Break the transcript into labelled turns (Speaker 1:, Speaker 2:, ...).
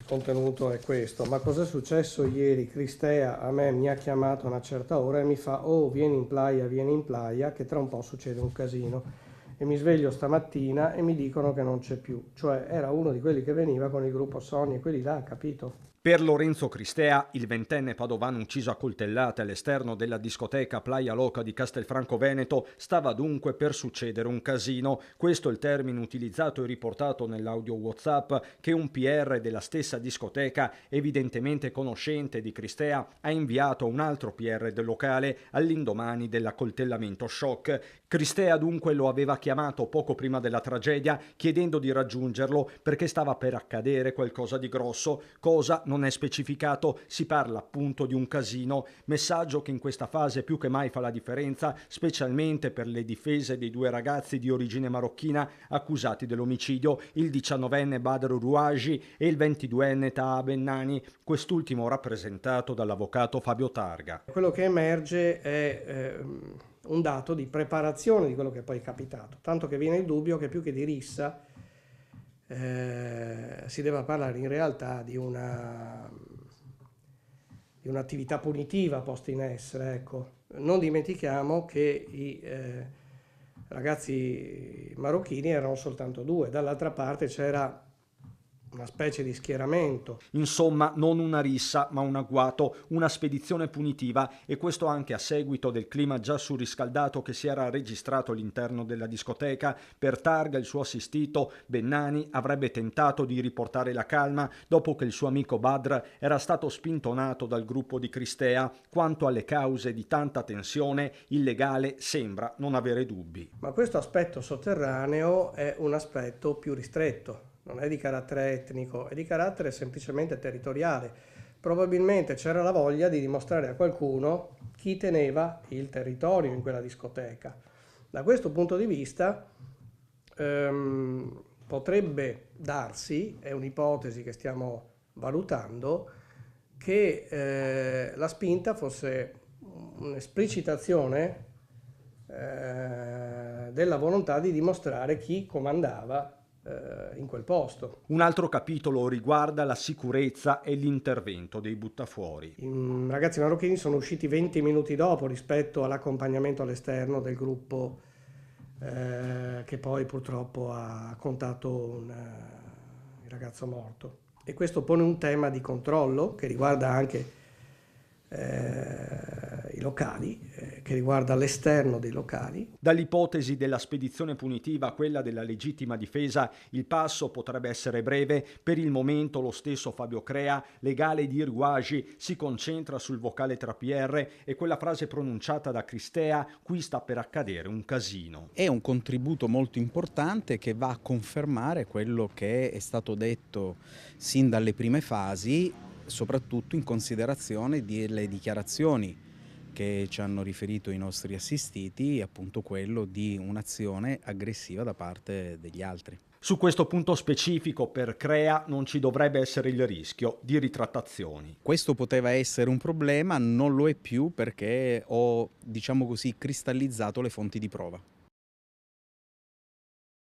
Speaker 1: contenuto è questo: ma cosa è successo ieri? Cristea a me mi ha chiamato a una certa ora e mi fa: oh, vieni in playa, che tra un po' succede un casino. E mi sveglio stamattina e mi dicono che non c'è più. Cioè era uno di quelli che veniva con il gruppo Sony, e quelli là, capito?
Speaker 2: Per Lorenzo Cristea, il ventenne padovano ucciso a coltellate all'esterno della discoteca Playa Loca di Castelfranco Veneto, stava dunque per succedere un casino. Questo è il termine utilizzato e riportato nell'audio WhatsApp che un PR della stessa discoteca, evidentemente conoscente di Cristea, ha inviato a un altro PR del locale all'indomani dell'accoltellamento shock. Cristea dunque lo aveva chiamato poco prima della tragedia chiedendo di raggiungerlo perché stava per accadere qualcosa di grosso, cosa non è specificato, si parla appunto di un casino, messaggio che in questa fase più che mai fa la differenza, specialmente per le difese dei due ragazzi di origine marocchina accusati dell'omicidio, il 19enne Badr Rouaji e il 22enne Taha Bennani, quest'ultimo rappresentato dall'avvocato Fabio Targa.
Speaker 1: Quello che emerge è un dato di preparazione di quello che poi è capitato, tanto che viene il dubbio che più che di rissa si debba parlare in realtà di un'attività punitiva posta in essere. Ecco. Non dimentichiamo che i ragazzi marocchini erano soltanto due, dall'altra parte c'era una specie di schieramento.
Speaker 2: Insomma, non una rissa, ma un agguato, una spedizione punitiva, e questo anche a seguito del clima già surriscaldato che si era registrato all'interno della discoteca. Per Targa, il suo assistito, Bennani, avrebbe tentato di riportare la calma dopo che il suo amico Badr era stato spintonato dal gruppo di Cristea. Quanto alle cause di tanta tensione, il legale sembra non avere dubbi.
Speaker 1: Ma questo aspetto sotterraneo è un aspetto più ristretto. Non è di carattere etnico, è di carattere semplicemente territoriale. Probabilmente c'era la voglia di dimostrare a qualcuno chi teneva il territorio in quella discoteca. Da questo punto di vista potrebbe darsi, è un'ipotesi che stiamo valutando, che la spinta fosse un'esplicitazione della volontà di dimostrare chi comandava in quel posto.
Speaker 2: Un altro capitolo riguarda la sicurezza e l'intervento dei buttafuori.
Speaker 1: I ragazzi marocchini sono usciti 20 minuti dopo rispetto all'accompagnamento all'esterno del gruppo che poi purtroppo ha contato il ragazzo morto. E questo pone un tema di controllo che riguarda anche i locali, che riguarda l'esterno dei locali.
Speaker 2: Dall'ipotesi della spedizione punitiva a quella della legittima difesa, il passo potrebbe essere breve. Per il momento lo stesso Fabio Crea, legale di Rouaji, si concentra sul vocale tra PR e quella frase pronunciata da Cristea: qui sta per accadere un casino.
Speaker 3: È un contributo molto importante che va a confermare quello che è stato detto sin dalle prime fasi, soprattutto in considerazione delle dichiarazioni che ci hanno riferito i nostri assistiti, appunto quello di un'azione aggressiva da parte degli altri.
Speaker 2: Su questo punto specifico per Crea non ci dovrebbe essere il rischio di ritrattazioni.
Speaker 3: Questo poteva essere un problema, non lo è più perché ho, diciamo così, cristallizzato le fonti di prova.